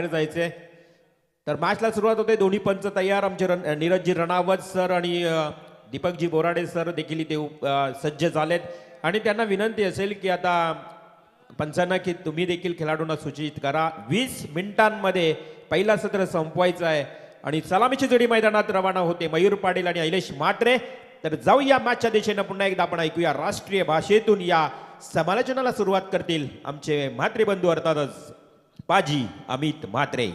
जायचंय तर मॅचला सुरुवात होते. दोन्ही पंच तयार. आमचे नीरजजी रणावत सर आणि दीपकजी बोराडे सर देखील इथे सज्ज झालेत आणि त्यांना विनंती असेल की आता पंचांना की तुम्ही देखील खेळाडूंना सूचित करा. 20 मिनिटांमध्ये पहिला सत्र संपवायचं आहे आणि सलामीची जोडी मैदानात रवाना होते. मयूर पाटील आणि ऐलेश म्हात्रे. तर जाऊया मॅचच्या दिशेने. पुन्हा एकदा आपण ऐकूया राष्ट्रीय भाषेतून या समालोचनाला सुरुवात करतील आमचे म्हात्रे बंधू अर्थातच पाजी अमित म्हात्रे.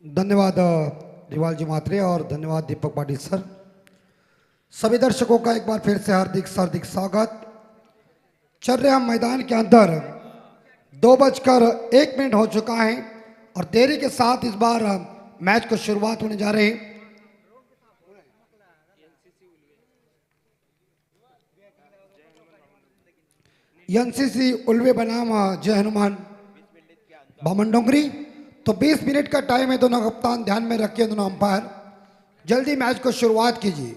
धन्यवाद रिवाल जी म्हात्रे और धन्यवाद दीपक पाटिल सर. सभी दर्शकों का एक बार फिर से हार्दिक हार्दिक स्वागत. चल रहे हम मैदान के अंदर 2:01 हो चुका है और देरी के साथ इस बार मैच को शुरुआत होने जा रहे हैं. एनसीसी उल्वे बनाम जय हनुमान बामन डोंगरी. तो 20 मिनट का टाइम है. दोनों कप्तान ध्यान में रखिए, दोनों अंपायर जल्दी मैच को शुरुआत कीजिए.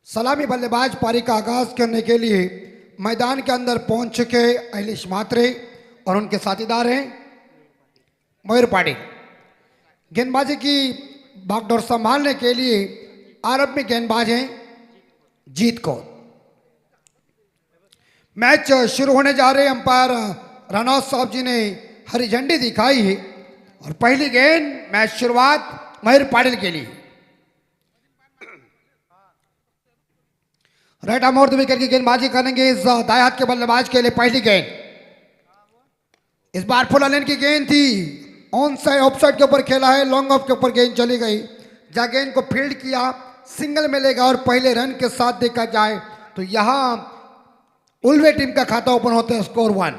सलामी बल्लेबाज पारी का आगाज करने के लिए मैदान के अंदर पहुंच चुके ऐलेश म्हात्रे और उनके साथीदार हैं मयूर पाटिल. गेंदबाजी की बागडोर संभालने के लिए आरंभ में गेंदबाज हैं जीत कौर. मैच शुरू होने जा रहे अंपायर राणौत साहब जी ने हरी झंडी दिखाई है और पहली गेंद मैच शुरुआत मयूर पाटिल के लिए. राइट आर्म और विकेट की गेंदबाजी करेंगे इस दाएं हाथ के बल्लेबाज के लिए. पहली गेंद इस बार फुल लेन की गेंद थी. ऑन साइड ऑफ साइड के ऊपर खेला है. लॉन्ग ऑफ के ऊपर गेंद चली गई. जहां गेंद को फील्ड किया सिंगल मिलेगा और पहले रन के साथ देखा जाए तो यहां उल्वे टीम का खाता ओपन होता है. स्कोर 1.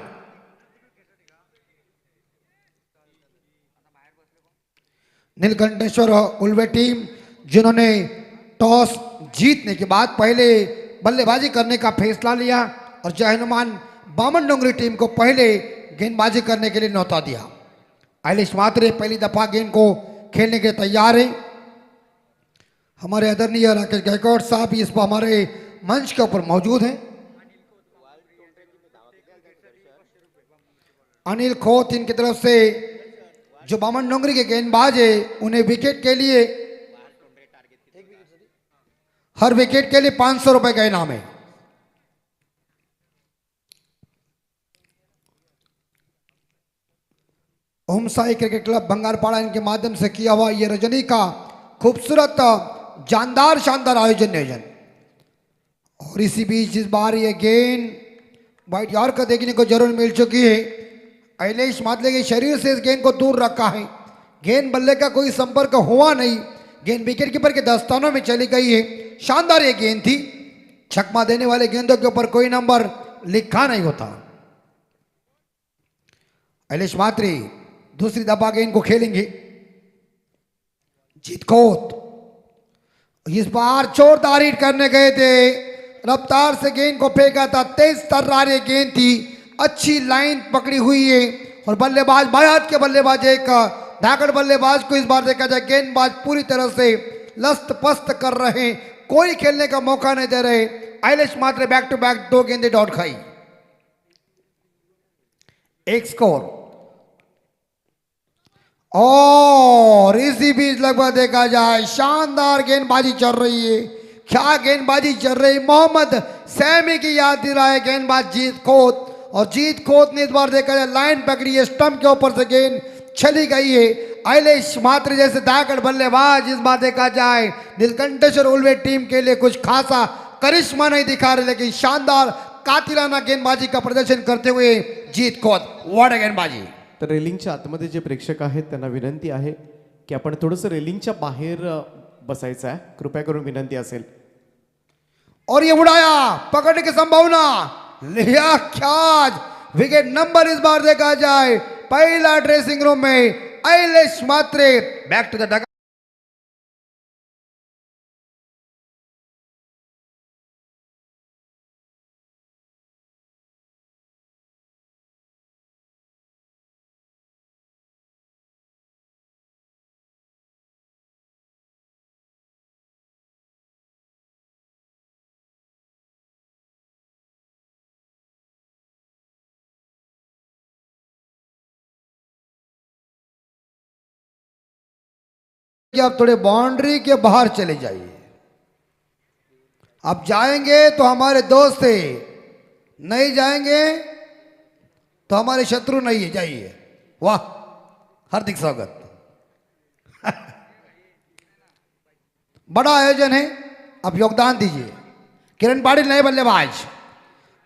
नीलकंठेश्वर उल्वे टीम जिन्होंने टॉस जीतने के बाद पहले बल्लेबाजी करने का फैसला लिया और जय हनुमान बामन डोंगरी टीम को पहले गेंदबाजी करने के लिए न्योता दिया. ऐलेश म्हात्रे पहली दफा गेंद को खेलने के तैयार है. हमारे आदरणीय राकेश गायकवाड़ साहब इस पर हमारे मंच के ऊपर मौजूद हैं. अनिल खोत इनकी तरफ से जो बामन डोंगरी के गेंदबाज है उन्हें विकेट के लिए हर विकेट के लिए 500 रुपए का इनाम है. ओम साई क्रिकेट क्लब बंगारपाड़ा इनके माध्यम से किया हुआ ये रजनी का खूबसूरत जानदार शानदार आयोजन. और इसी बीच इस बार ये गेंद वाइट यॉर्कर देखने को जरूर मिल चुकी है. ऐलेश म्हात्रे के शरीर से इस गेंद को दूर रखा है. गेंद बल्ले का कोई संपर्क हुआ नहीं. गेंद विकेट कीपर के दस्तानों में चली गई है. शानदार ये गेंद थी. छक्का देने वाले गेंदों के ऊपर कोई नंबर लिखा नहीं होता. ऐलेश म्हात्रे दूसरी दफा गेंद को खेलेंगे. जीत खोत इस बार जोरदार हिट करने गए थे. रफ्तार से गेंद को फेंका था. तेज तर्रार ये गेंद थी. अच्छी लाइन पकड़ी हुई है और बल्लेबाज बायात के बल्लेबाज एक धाकड़ बल्लेबाज को इस बार देखा जाए गेंदबाज पूरी तरह से लस्त पस्त कर रहे हैं. कोई खेलने का मौका नहीं दे रहे. ऐलेश म्हात्रे बैक टू बैक 2 गेंदें डॉट खाई. एक स्कोर. और इसी बीच लगभग देखा जाए शानदार गेंदबाजी चल रही है. क्या गेंदबाजी चल रही. मोहम्मद सैमी की याद दिला है गेंदबाज जीत खोत. और जीत खोत ने इस बार देखा जाए लाइन पकड़ी है. स्टंप के ऊपर से गेंद चली गई है. ऐलेश म्हात्रे जैसे दागड़ बल्लेबाज इस बार देखा जाए नीलकंठेश्वर उल्वे टीम के लिए कुछ खासा करिश्मा नहीं दिखा रहे, लेकिन शानदार कातिलाना गेंदबाजी का प्रदर्शन करते हुए जीत खोत. व्हाट अ गेंदबाजी. तर रेलिंगच्या आतमध्ये जे प्रेक्षक आहेत त्यांना विनंती आहे की आपण थोडंसं रेलिंगच्या बाहेर बसायचं आहे. कृपया करून विनंती असेल. और ये उड़ाया पकड़ने की संभावना. लिया ख्याज. विकेट नंबर इस बार देखा जाए पहला ड्रेसिंग रूम में ऐलेश म्हात्रे. बैक टू द कि आप थोड़े बाउंड्री के बाहर चले जाइए। आप जाएंगे तो हमारे दोस्त है, नहीं जाएंगे तो हमारे शत्रु नहीं है। जाइए। वाह, हार्दिक स्वागत। बड़ा आयोजन है, आप योगदान दीजिए। किरण पाटिल नए बल्लेबाज,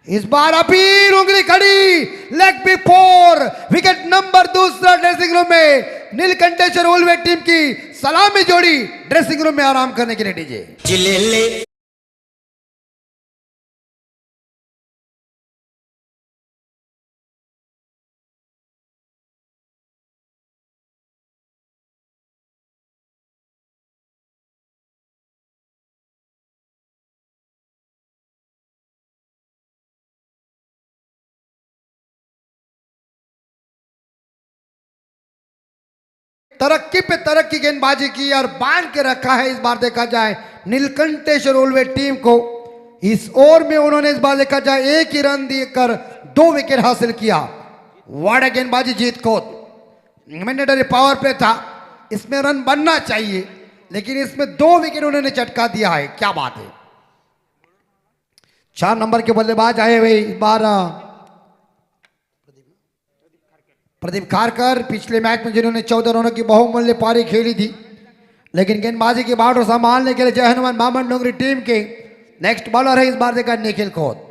इस बार अपील उंगली खड़ी, लेग बी 4, विकेट नंबर दूसरा। ड्रेसिंग रूम में नीलकंठेश्वर उल्वे टीम की सलामी जोड़ी ड्रेसिंग रूम में आराम करने के लिए दीजिए। तरक्की पे तरक्की गेंदबाजी की और बांध के रखा है। इस बार देखा जाए नीलकंठेश्वर उल्वे टीम को, इस ओवर में उन्होंने इस बार देखा जाए एक ही रन देकर 2 विकेट हासिल किया। वाड़ा गेंदबाजी जीत को मैंडेटरी पावर प्ले था, इसमें रन बनना चाहिए, लेकिन इसमें 2 विकेट उन्होंने चटका दिया है। क्या बात है। 4 नंबर के बल्लेबाज आए हुए इस बार प्रदीप खारकर। पिछले मैच में जिन्होंने 14 रनों की बहुमूल्य पारी खेली थी, लेकिन गेंदबाजी की बाढ़ संभालने के लिए जय हनुमान मामन डोंगरी टीम के नेक्स्ट बॉलर है इस बार देखा निखिल खोत।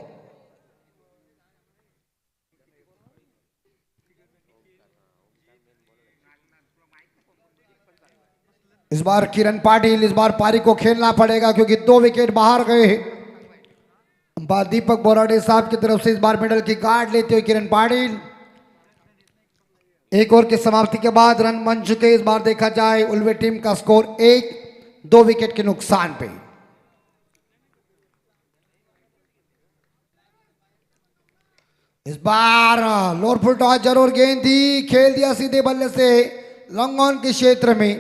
इस बार किरण पाटिल, इस बार पारी को खेलना पड़ेगा क्योंकि 2 विकेट बाहर गए हैं। दीपक बोराडे साहब की तरफ से इस बार मेडल की गार्ड लेते हुए किरण पाटिल। एक ओवर की समाप्ति के बाद रन बन चुके। इस बार देखा जाए उल्वे टीम का स्कोर 1, 2 विकेट के नुकसान पे। इस बार लोअर फुल टॉस जरूर गेंद थी, खेल दिया सीधे बल्ले से लॉन्ग ऑन के क्षेत्र में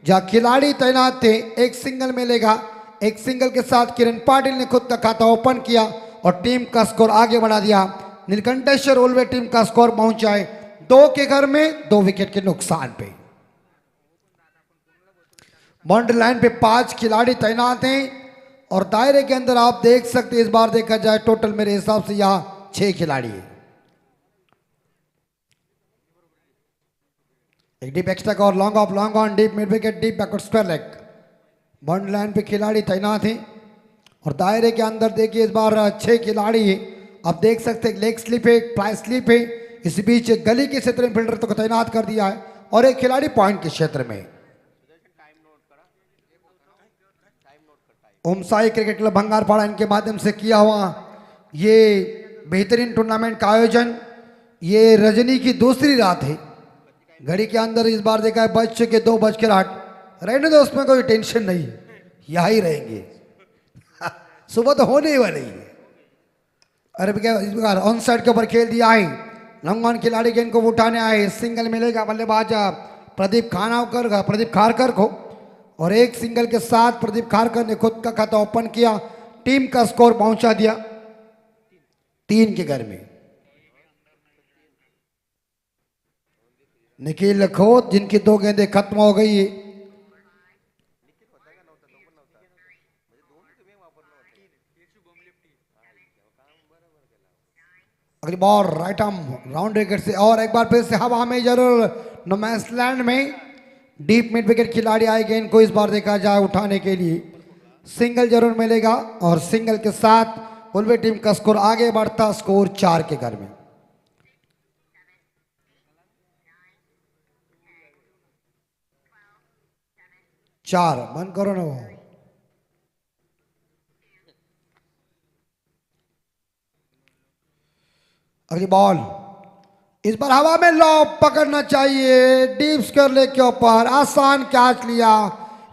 जहां खिलाड़ी तैनात थे। एक सिंगल मिलेगा, एक सिंगल के साथ किरण पाटिल ने खुद का खाता ओपन किया और टीम का स्कोर आगे बढ़ा दिया। नीलकंठेश्वर उल्वे टीम का स्कोर पहुंचा है 2 के घर में, 2 विकेट के नुकसान पे। बाउंड्री लाइन पे 5 खिलाड़ी तैनात हैं और दायरे के अंदर आप देख सकते हैं इस बार देखा जाए टोटल मेरे हिसाब से यहां 6 खिलाड़ी हैं। एक डीप एक्स्ट्रा और long off, long on, deep mid wicket, deep backward square leg. Boundary line पे खिलाड़ी तैनात हैं और दायरे के अंदर देखिए इस बार 6 खिलाड़ी हैं। आप देख सकते हैं लेग स्लिप है, ट्राई स्लिप है। इस बीच गली के क्षेत्र में फील्डर को तैनात कर दिया है और एक खिलाड़ी पॉइंट के क्षेत्र में। ओम साई क्रिकेट क्लब भंगारपाड़ा इनके माध्यम से किया हुआ ये बेहतरीन टूर्नामेंट का आयोजन। ये रजनी की दूसरी रात है। घड़ी के अंदर इस बार देखा है बज चुके 2:08। रहने दो, उसमें कोई टेंशन नहीं, यहां ही रहेंगे। सुबह तो होने ही वाली है। अरे इस बार ऑन साइड के ऊपर खेल दिया है। लॉन्ग ऑन खिलाड़ी गेंद को उठाने आए, सिंगल मिलेगा बल्लेबाज प्रदीप खारकर को और एक सिंगल के साथ प्रदीप खारकर ने खुद का खाता ओपन किया। टीम का स्कोर पहुंचा दिया 3 के घर में। निखिल खोत जिनकी 2 गेंदें खत्म हो गई है। अगली ball right arm round wicket से और एक बार फिर से हवा में जरूर नो मैंस लैंड में डीप मिड विकेट खिलाड़ी आए गेंद को इस बार देखा जाए उठाने के लिए। सिंगल जरूर मिलेगा और सिंगल के साथ उल्वे टीम का स्कोर आगे बढ़ता, स्कोर 4 के घर में। चार बंद करो ना वो। अगली बॉल इस बार हवा में लॉब पकड़ना चाहिए, डीप स्क्वायर लेग के ऊपर आसान कैच लिया।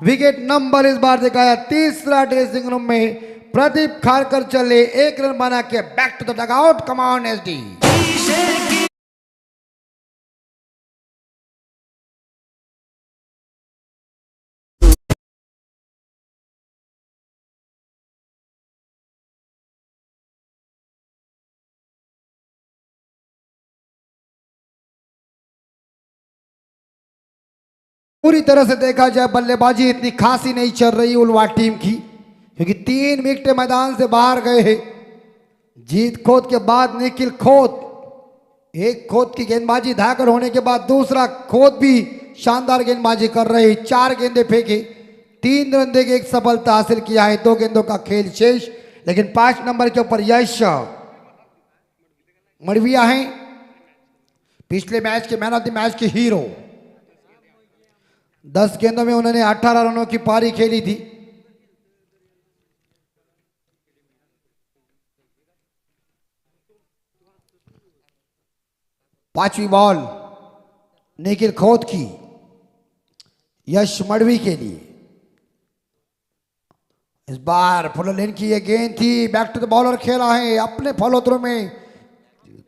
विकेट नंबर इस बार दिखाया तीसरा ड्रेसिंग रूम में प्रदीप खारकर चले 1 रन बना के back to the dugout. Come on SD. पूरी तरह से देखा जाए बल्लेबाजी इतनी खासी नहीं चल रही उलवा टीम की, क्योंकि 3 विकेट मैदान से बाहर गए हैं। जीत खोद के बाद निखिल खोद, एक खोद की गेंदबाजी धाकड़ होने के बाद दूसरा खोद भी शानदार गेंदबाजी कर रहे। 4 गेंदे फेंके, 3 रन देके एक सफलता हासिल किया है। 2 गेंदों का खेल शेष, लेकिन 5 नंबर के ऊपर यश मड़विया हैं, पिछले मैच के मैन ऑफ द मैच के हीरो। 10 गेंदों में उन्होंने 18 रनों की पारी खेली थी। पांचवी बॉल निखिल खोद की यश मड़वी के लिए। इस बार फॉलो लेन की ये गेंद थी, बैक टू द बॉलर खेला है, अपने फॉलो थ्रू में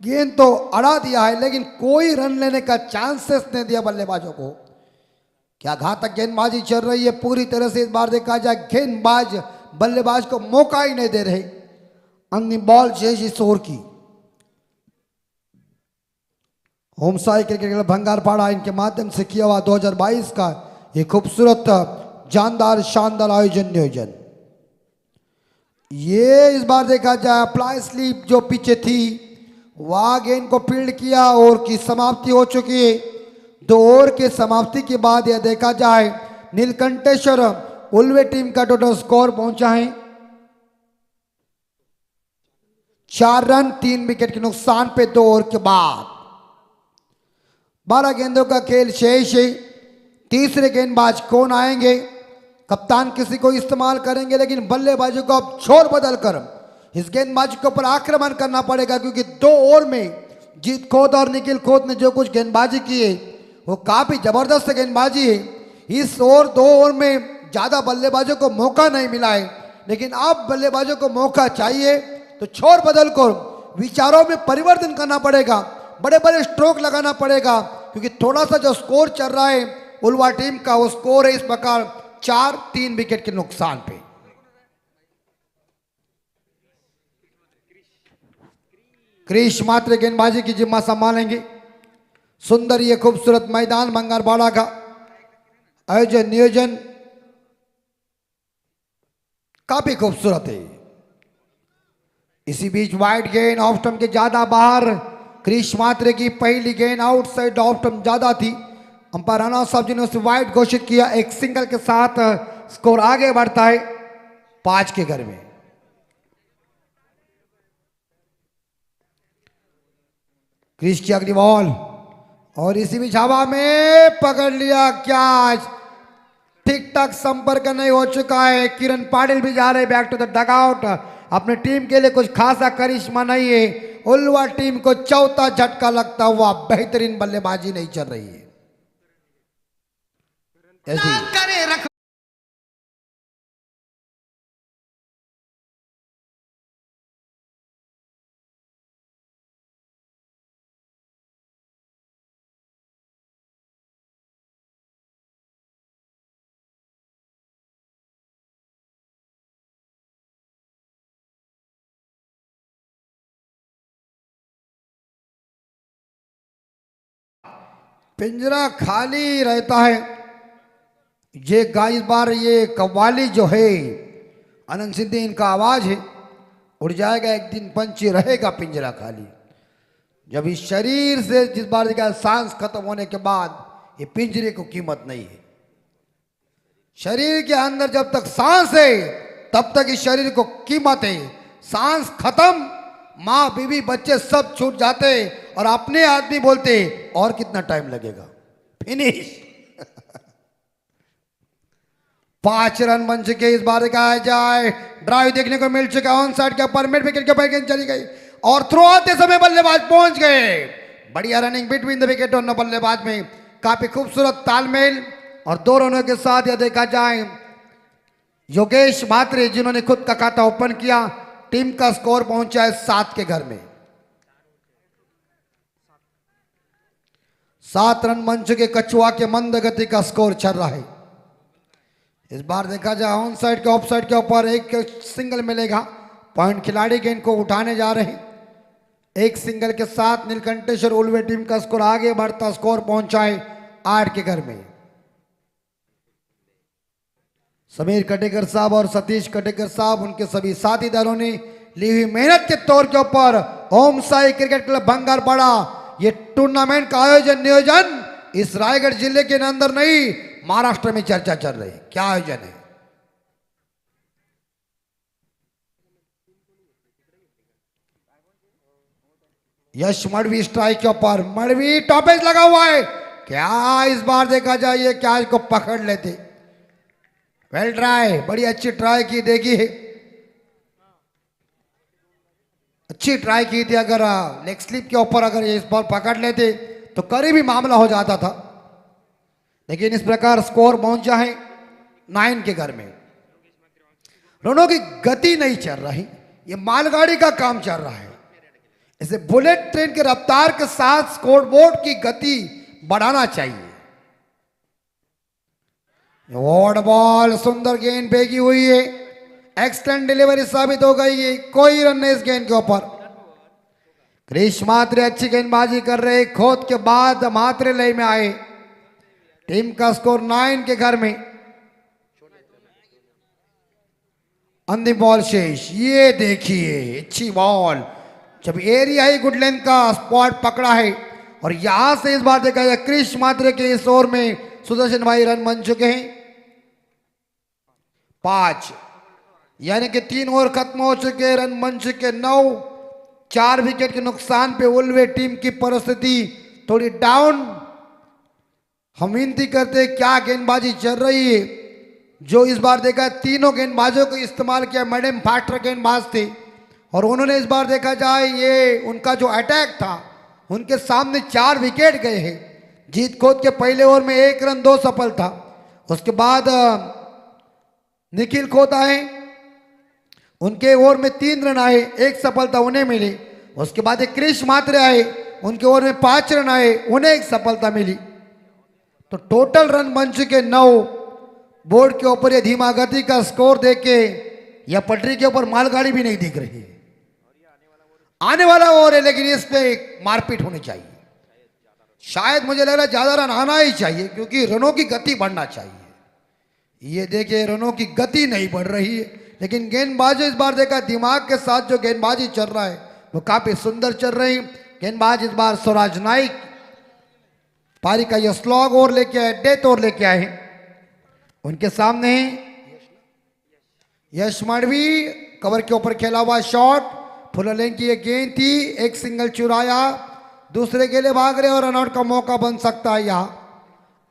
गेंद तो अड़ा दिया है, लेकिन कोई रन लेने का चांसेस नहीं दिया बल्लेबाजों को। क्या घातक गेंदबाजी चल रही है पूरी तरह से। इस बार देखा जाए गेंदबाज बल्लेबाज को मौका ही नहीं दे रहे। अंतिम बॉल शेष इस ओवर की। होमसाई क्रिकेट क्लब भंगारपाड़ा इनके माध्यम से किया हुआ 2022 का ये खूबसूरत जानदार शानदार आयोजन नियोजन। ये इस बार देखा जाए प्लाई स्लीप जो पीछे थी वह गेंद को फील्ड किया, ओवर की समाप्ति हो चुकी है। 2 ओवर के समाप्ति के बाद यह देखा जाए नीलकंठेश्वर उल्वे टीम का टोटल स्कोर पहुंचा है 4 रन 3 विकेट के नुकसान पे 2 ओवर के बाद। 12 गेंदों का खेल शेष है। तीसरे गेंदबाज कौन आएंगे? कप्तान किसी को इस्तेमाल करेंगे, लेकिन बल्लेबाजों को अब छोर बदल कर इस गेंदबाजी के ऊपर आक्रमण करना पड़ेगा, क्योंकि 2 ओवर में जीत खोद और निखिल खोद ने जो कुछ गेंदबाजी की है वो काफी जबरदस्त गेंदबाजी है। इस ओवर 2 ओवर में ज्यादा बल्लेबाजों को मौका नहीं मिला है, लेकिन अब बल्लेबाजों को मौका चाहिए तो छोर बदल कर विचारों में परिवर्तन करना पड़ेगा, बड़े बड़े स्ट्रोक लगाना पड़ेगा, क्योंकि थोड़ा सा जो स्कोर चल रहा है उल्वा टीम का वो स्कोर है इस प्रकार 4-3 विकेट के नुकसान पे। क्रिश मात्र गेंदबाजी की जिम्मा संभालेंगे। सुंदर ये खूबसूरत मैदान भंगारपाड़ा का आयोजन नियोजन काफी खूबसूरत है। इसी बीच वाइड गेंद ऑफ स्टंप के ज्यादा बाहर, क्रिश मात्रे की पहली गेंद आउटसाइड ऑफ स्टंप ज्यादा थी। अंपायर राणा साहब जी ने उसे वाइड घोषित किया। एक सिंगल के साथ स्कोर आगे बढ़ता है 5 के घर में। क्रिश की अगली बॉल और इसी बीच हवा में पकड़ लिया कैच। ठीक ठाक संपर्क नहीं हो चुका है। किरण पाटिल भी जा रहे बैक टू द डगआउट। अपने टीम के लिए कुछ खासा करिश्मा नहीं है। उल्वा टीम को चौथा झटका लगता हुआ बेहतरीन बल्लेबाजी नहीं चल रही है। पिंजरा खाली रहता है। ये इस बार ये कव्वाली जो है अनंत सिद्धि इनका आवाज है, उड़ जाएगा एक दिन पंछी रहेगा पिंजरा खाली। जब इस शरीर से जिस बार का सांस खत्म होने के बाद ये पिंजरे को कीमत नहीं है। शरीर के अंदर जब तक सांस है तब तक इस शरीर को कीमत है। सांस खत्म, माँ बीवी बच्चे सब छूट जाते और अपने आदमी बोलते और कितना टाइम लगेगा, फिनिश। 5 रन बन चुके। इस बार का जाए ड्राइव देखने को मिल चुका। ऑन साइड के ऊपर मिड विकेट के ऊपर गेंद चली गई और थ्रो आते समय बल्लेबाज पहुंच गए। बढ़िया रनिंग बिटवीन द विकेट और बल्लेबाज में काफी खूबसूरत तालमेल और 2 रनों के साथ यह देखा जाए योगेश मात्रे जिन्होंने खुद का खाता ओपन किया। टीम का स्कोर पहुंचा है 7 के घर में। 7 रन बन चुके। कछुआ के मंद गति का स्कोर चल रहा है। इस बार देखा जाए ऑन साइड के ऑफ साइड के ऊपर एक सिंगल मिलेगा। पॉइंट खिलाड़ी गेंद को उठाने जा रहे हैं। एक सिंगल के साथ नीलकंठेश्वर उल्वे टीम का स्कोर आगे बढ़ता, स्कोर पहुंचा है 8 के घर में। समीर कटेकर साहब और सतीश कटेकर साहब उनके सभी साथीदारों ने ली हुई मेहनत के तौर के ऊपर ओम साई क्रिकेट क्लब भंगारपाड़ा ये टूर्नामेंट का नियोजन इस रायगढ़ जिले के अंदर नहीं महाराष्ट्र में चर्चा चल रही है। क्या आयोजन है? यश मड़वी स्ट्राइक के ऊपर, मड़वी टॉपेज लगा हुआ है। क्या इस बार देखा जाए क्या इसको पकड़ लेते? वेल ट्राई, बड़ी अच्छी ट्राई की, देखी है अच्छी ट्राई की थी। अगर लेग स्लिप के ऊपर अगर ये इस बॉल पकड़ लेते तो करीबी मामला हो जाता था, लेकिन इस प्रकार स्कोर पहुंचा है 9 के घर में। रनों की गति नहीं चल रही, ये मालगाड़ी का काम चल रहा है। इसे बुलेट ट्रेन के रफ्तार के साथ स्कोरबोर्ड की गति बढ़ाना चाहिए। वॉर्ड बॉल, सुंदर गेंद फेंकी हुई है, एक्सटेंड डिलीवरी साबित हो गई है। कोई रन नहीं इस गेंद के ऊपर। क्रिश मात्रे अच्छी गेंदबाजी कर रहे, खोद के बाद मात्रे लय में आए। टीम का स्कोर 9 के घर में। अंतिम बॉल शेष, ये देखिए अच्छी बॉल, जब एरिया ही गुड लेंथ का स्पॉट पकड़ा है और यहां से इस बार देखा जाए क्रिश मात्रे के इस ओवर में सुदर्शन भाई रन बन चुके हैं 5, यानी कि 3 ओवर खत्म हो चुके, रन बन चुके 9। 4 विकेट के नुकसान पे उल्वे टीम की परिस्थिति थोड़ी डाउन। हम विनती करते क्या गेंदबाजी चल रही है। जो इस बार देखा तीनों गेंदबाजों को इस्तेमाल किया, मैडम फास्टर गेंदबाज थे और उन्होंने इस बार देखा जाए ये उनका जो अटैक था उनके सामने 4 विकेट गए हैं। जीत खोद के पहले ओवर में 1 रन 2 सफल था। उसके बाद निखिल खोत आए, उनके ओवर में 3 रन आए, 1 सफलता उन्हें मिली। उसके बाद एक क्रिश मात्रे आए, उनके ओवर में 5 रन आए, उन्हें 1 सफलता मिली। तो टोटल रन बन चुके 9। बोर्ड के ऊपर ये धीमा गति का स्कोर देख के या पटरी के ऊपर मालगाड़ी भी नहीं दिख रही है। आने वाला ओवर है, लेकिन इस पे मारपीट होनी चाहिए। शायद मुझे लग रहा है ज्यादा रन आना ही चाहिए, क्योंकि रनों की गति बढ़ना चाहिए। ये देखिए रनों की गति नहीं बढ़ रही है, लेकिन गेंदबाजी इस बार देखा दिमाग के साथ जो गेंदबाजी चल रहा है वो काफी सुंदर चल रही। गेंदबाज इस बार स्वराज नाइक पारी का यह स्लॉग ओवर लेके आए, डेथ ओवर लेके आए हैं। उनके सामने यश मड़वी, कवर के ऊपर खेला हुआ शॉट, फुल लेंथ की ये गेंद थी, एक सिंगल चुराया, दूसरे के लिए भाग रहे और रनआउट का मौका बन सकता है। यहाँ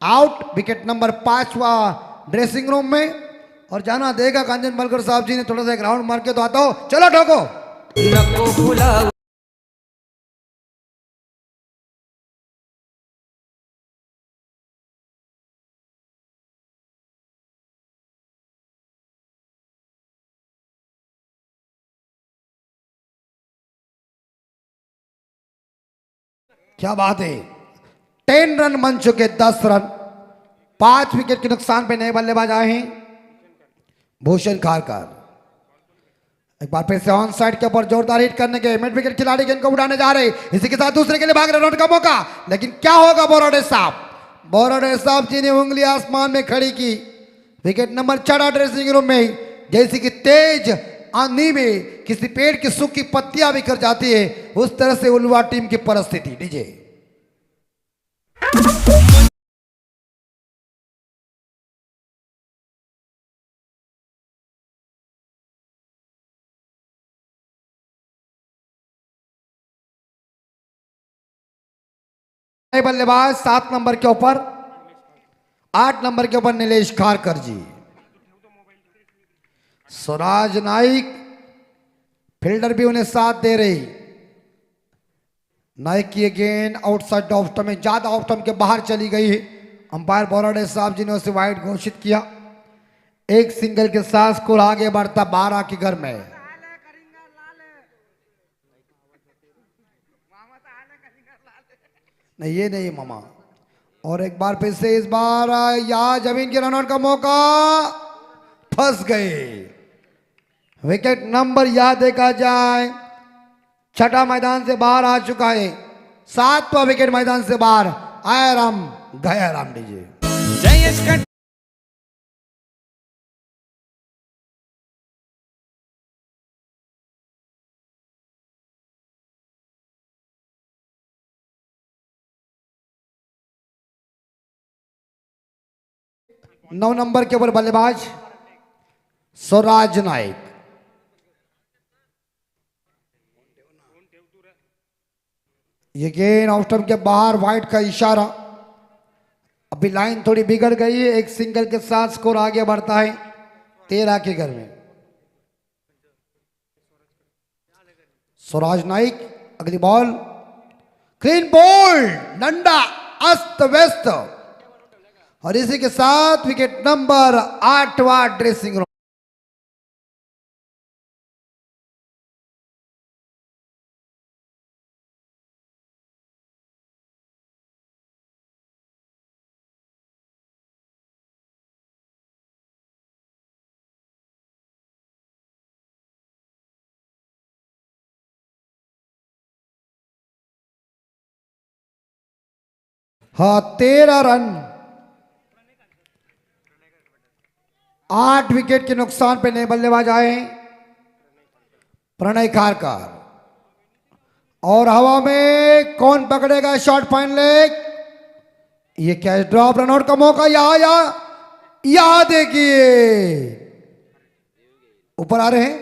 out, wicket number 5 dressing room में। और जाना देगा कांचन बलकर साहब जी ने थोड़ा सा एक राउंड मार के तो आता हो, चलो ठोको। क्या बात है, 10 रन बन चुके, 10 रन। 5 विकेट के नुकसान पे नए बल्लेबाज आए हैं भूषण खारकर। एक बार फिर से ऑन साइड के ऊपर जोरदार हिट करने के मिड विकेट खिलाड़ी गेंद को उड़ाने जा रहे, इसी के साथ दूसरे के लिए भाग रहे, रन का मौका। लेकिन क्या होगा बोराडे साहब जी ने उंगली आसमान में खड़ी की। विकेट नंबर 6 ड्रेसिंग रूम में, जैसे कि तेज आंधी में किसी पेड़ की सूखी पत्तियां बिखर जाती है, उस तरह से उल्वा टीम की परिस्थिति। डीजे बल्लेबाज 7 नंबर के ऊपर, 8 नंबर के ऊपर नीलेश खारकर जी। स्वराज नाइक फील्डर भी उन्हें साथ दे रही। नाइक की गेंद आउटसाइड ऑफ स्टंप में, ज्यादा ऑफ स्टंप के बाहर चली गई है। अंपायर बोराडे साहब जी ने उसे वाइड घोषित किया। एक सिंगल के साथ स्कोर आगे बढ़ता 12 के घर में। नहीं ये नहीं मामा। और एक बार फिर से इस बार यहां जमीन के रनआउट का मौका, फंस गए। विकेट नंबर यहां देखा जाए 6 मैदान से बाहर आ चुका है, 7वां विकेट मैदान से बाहर। आया राम गया राम। डीजे 9 नंबर के ऊपर बल्लेबाज स्वराज नाइक। ये गेंद ऑफ स्टंप के बाहर, वाइड का इशारा। अभी लाइन थोड़ी बिगड़ गई है, एक सिंगल के साथ स्कोर आगे बढ़ता है 13 के घर में। स्वराज नाइक अगली बॉल, क्लीन बॉल, डंडा अस्त व्यस्त, और इसी के साथ विकेट नंबर 8वां ड्रेसिंग रूम। हाँ, 13 रन, 8 विकेट के नुकसान पे नए बल्लेबाज आए प्रणय खारकर। और हवा में कौन पकड़ेगा शॉट, फाइन लेग, ये कैच ड्रॉप, रनआउट का मौका यहां देखिए ऊपर आ रहे हैं,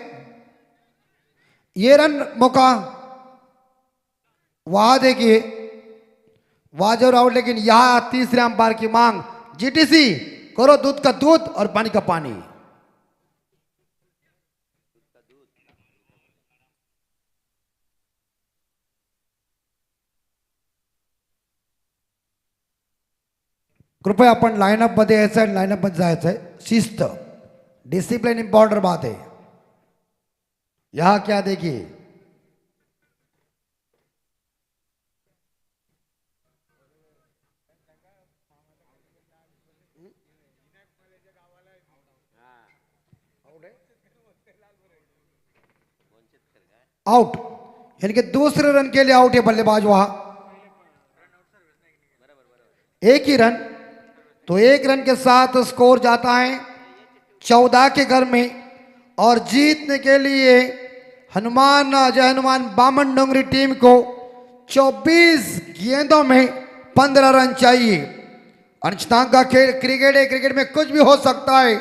ये रन मौका वहां देखिए, वाजर आउट। लेकिन यहां तीसरे अंपायर की मांग, जीटीसी करो दूध का दूध और पानी का पानी। कृपया आपण लाईनअप मध्ये यायचं आहे, लाईनअप मध्ये जायचं आहे, शिस्त डिसिप्लिन इंपॉर्टेंट बात है। यहां क्या देखिए, आउट, यानी कि दूसरे रन के लिए आउट है बल्लेबाज वहां। एक ही रन, तो एक रन के साथ स्कोर जाता है 14 के घर में। और जीतने के लिए जय हनुमान बामन डोंगरी टीम को 24 गेंदों में 15 रन चाहिए। अंशदान का खेल क्रिकेट है, क्रिकेट में कुछ भी हो सकता है,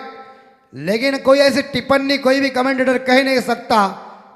लेकिन कोई ऐसी टिप्पणी कोई भी कमेंटेटर कह नहीं सकता,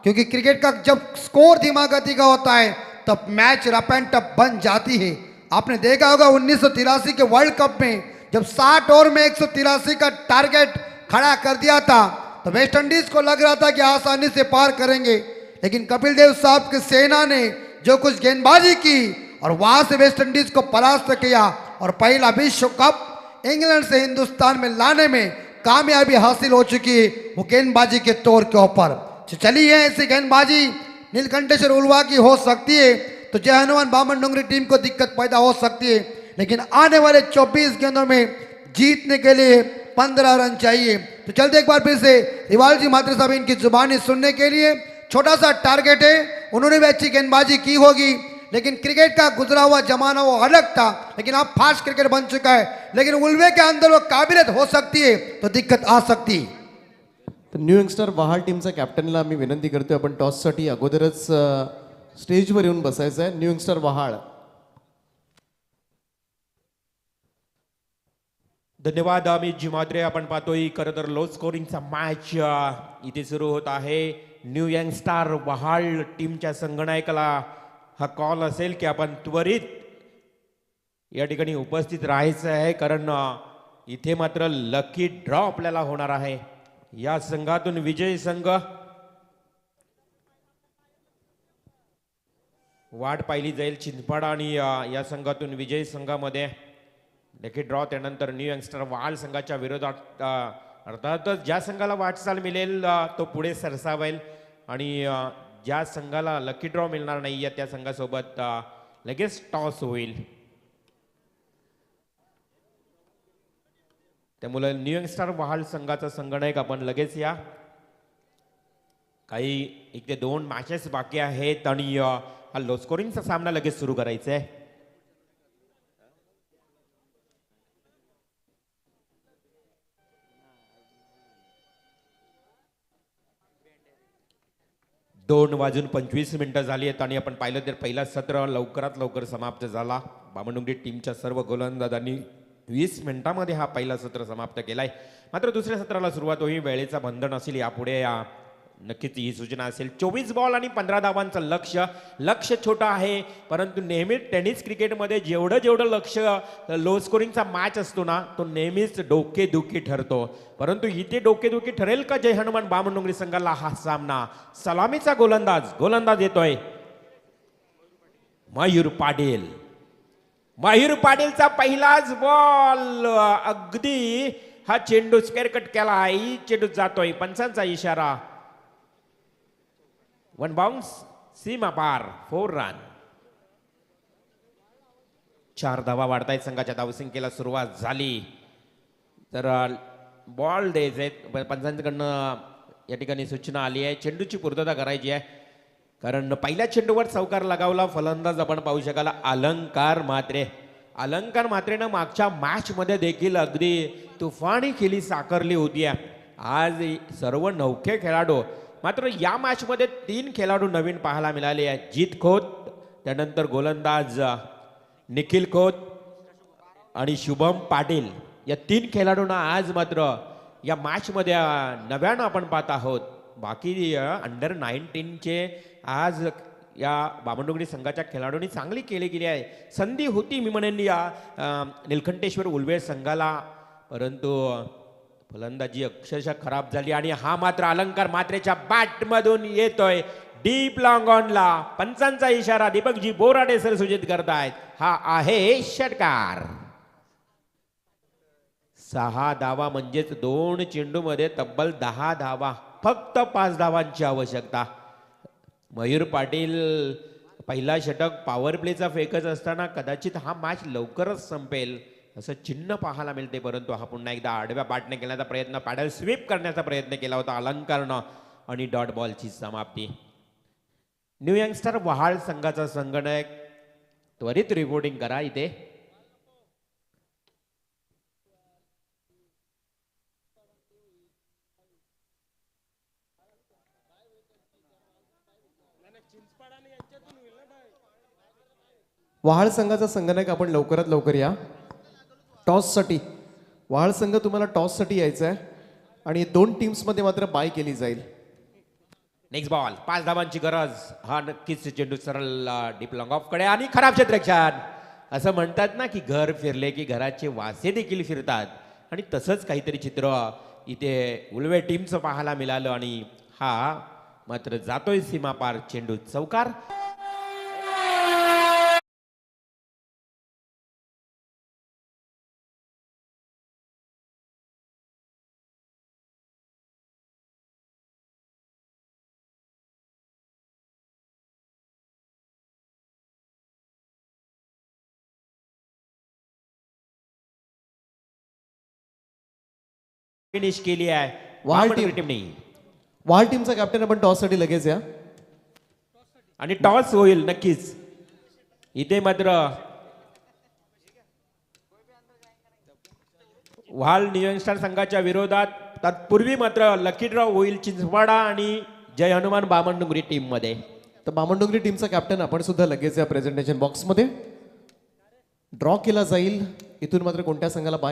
क्योंकि क्रिकेट का जब स्कोर धीमा गति का होता है तब मैच रफ एंड टफ बन जाती है। आपने देखा होगा 1983 के वर्ल्ड कप में जब 60 ओवर में 183 का टारगेट खड़ा कर दिया था तो वेस्ट इंडीज को लग रहा था कि आसानी से पार करेंगे, लेकिन कपिल देव साहब की सेना ने जो कुछ गेंदबाजी की और वहां से वेस्ट इंडीज को परास्त किया और पहला विश्व कप इंग्लैंड से हिंदुस्तान में लाने में कामयाबी हासिल हो चुकी है, वो गेंदबाजी के तौर के ऊपर। चलिए ऐसी गेंदबाजी नीलकंठेश्वर उलवा की हो सकती है तो जय हनुमान बामन डोंगरी टीम को दिक्कत पैदा हो सकती है, लेकिन आने वाले 24 गेंदों में जीतने के लिए 15 रन चाहिए। तो चलते एक बार फिर से रिवाल जी मात्र साहब इनकी जुबानी सुनने के लिए। छोटा सा टारगेट है, उन्होंने भी अच्छी गेंदबाजी की होगी, लेकिन क्रिकेट का गुजरा हुआ जमाना वो अलग था, लेकिन अब फास्ट क्रिकेट बन चुका है, लेकिन उल्वे के अंदर वो काबिलियत हो सकती है तो दिक्कत आ सकती है। तर न्यू यंगस्टर वहाळ टीमचा कॅप्टनला मी विनंती करतोय, आपण टॉससाठी अगोदरच स्टेजवर येऊन बसायचं आहे। न्यू यंगस्टर वहाळ। धन्यवाद अमित जी मात्रे। आपण पाहतोय खरं तर लो स्कोरिंगचा मॅच इथे सुरू होत आहे। न्यू यंग स्टार वहाळ टीमच्या संगणकाला हा कॉल असेल की आपण त्वरित या ठिकाणी उपस्थित राहायचं आहे, कारण इथे मात्र लकी ड्रॉ आपल्याला होणार आहे। या संघातून विजयी संघ वाट पाहिली जाईल चिंचपाड आणि या संघातून विजयी संघामध्ये लकी ड्रॉ, त्यानंतर न्यू यंगस्टर वहाळ संघाच्या विरोधात अर्थातच ज्या संघाला वाटचाल मिळेल तो पुढे सरसावेल आणि ज्या संघाला लकी ड्रॉ मिळणार नाही त्या संघासोबत लगेच टॉस होईल। त्यामुळे न्यू यंगस्टर वहाळ संघाचा संगणक आपण लगेच या। काही 1 ते 2 मॅचेस बाकी आहेत आणि हा लो स्कोरिंगचा सामना लगेच सुरू करायचा आहे। दोन वाजून 25 मिनिटं झाली आहेत आणि आपण पाहिलं तर पहिला सत्र लवकरात लवकर समाप्त झाला। बामणडोंगरी टीमच्या सर्व गोलंदाजांनी 20 मिनिटांमध्ये हा पहिला सत्र समाप्त केलाय. मात्र दुसऱ्या सत्राला सुरुवात होईल. वेळेचा बंधन असेल यापुढे नक्कीच ही सूचना असेल. 24 बॉल आणि 15 धावांचं लक्ष छोटं आहे, परंतु नेहमीच टेनिस क्रिकेटमध्ये जेवढं लक्ष लो स्कोरिंगचा मॅच असतो ना, तो नेहमीच डोकेदुखी ठरतो. परंतु इथे डोकेदुखी ठरेल का जय हनुमान बामणडोंगरी संघाला हा सामना? सलामीचा गोलंदाज येतोय मयूर पाटीलचा पहिलाच बॉल. अगदी हा चेंडू स्क्वेअर कट केला. ही चेंडू जातोय. पंचांचा इशारा. 1 बाउन्स, सीमा पार, 4 रन. 4 धावा वाढतायत. संघाच्या धावसंख्येला सुरुवात झाली. तर बॉल द्यायचे पंचांकडनं या ठिकाणी सूचना आली आहे. चेंडूची पूर्तता करायची आहे, कारण पहिल्या चेंडूवर चौकार लगावला. फलंदाज आपण पाहू शकाल अलंकार मात्रेनं मागच्या मॅच मध्ये देखील अगदी तुफानी खेळी साकारली होती. आज सर्व नौखे खेळाडू, मात्र या मॅच मध्ये 3 खेळाडू नवीन पाहायला मिळाले आहेत. जीत खोत, त्यानंतर गोलंदाज निखिल खोत आणि शुभम पाटील. या 3 खेळाडूंना आज मात्र या मॅच मध्ये नव्यानं आपण पाहत आहोत. बाकी अंडर 19चे आज या बामणडोंगरी संघाच्या खेळाडूंनी चांगली केली गेली आहे. संधी होती मी म्हणेन या निलकंठेश्वर उलवे संघाला, परंतु फलंदाजी अक्षरशः खराब झाली. आणि हा मात्र अलंकार मात्रेच्या बॅटमधून येतोय डीप लॉंग ऑनला. पंचांचा इशारा दीपकजी बोराडे सर सूचित करतायत. हा आहे षटकार. 6 धावा म्हणजेच 2 चेंडूमध्ये तब्बल 10 धावा. फक्त 5 धावांची आवश्यकता. मयूर पाटील पहिला षटक पॉवर प्लेचा फेकच असताना कदाचित हा मॅच लवकरच संपेल असं चिन्ह पाहायला मिळते. परंतु हा पुन्हा एकदा आडव्या बॅटने केल्याचा प्रयत्न, पॅडल स्वीप करण्याचा प्रयत्न केला होता अलंकारनं, आणि डॉट बॉलची समाप्ती. न्यू यंगस्टर वहाळ संघाचा संगणक त्वरित रिपोर्टिंग करा इथे. वहाळ संघाचा संगणक आपण लवकरात लवकर या. टॉससाठी वहाळ संघ तुम्हाला टॉससाठी यायचं आहे, आणि 2 टीम्समध्ये मात्र बाय केली जाईल. नेक्स्ट बॉल, 5 धावांची गरज. हा नक्कीच चेंडू सरळ डीप लॉंग ऑफ कडे आणि खराब क्षेत्ररक्षण. असं म्हणतात ना की घर फिरले की घराचे वासे देखील फिरतात, आणि तसंच काहीतरी चित्र इथे उलवे टीमचं पाहायला मिळालं. आणि हा मात्र जातोय सीमापार. चेंडू चौकार. फिनिश केली आहे वहाळ टीमने. वहाळ टीमचा कॅप्टन आपण टॉससाठी लगेच या. आणि टॉस होईल नक्कीच. इथे मात्र वहाळ न्यू यंगस्टर संघाच्या विरोधात तत्पूर्वी मात्र लकी ड्रॉ होईल चिंचवाडा आणि जय हनुमान बामणडोंगरी टीम मध्ये. तर बामणडोंगरी टीमचा कॅप्टन आपण सुद्धा लगेच या प्रेझेंटेशन बॉक्समध्ये ड्रॉ केला जाईल. इथून मात्र कोणत्या संघाला बाय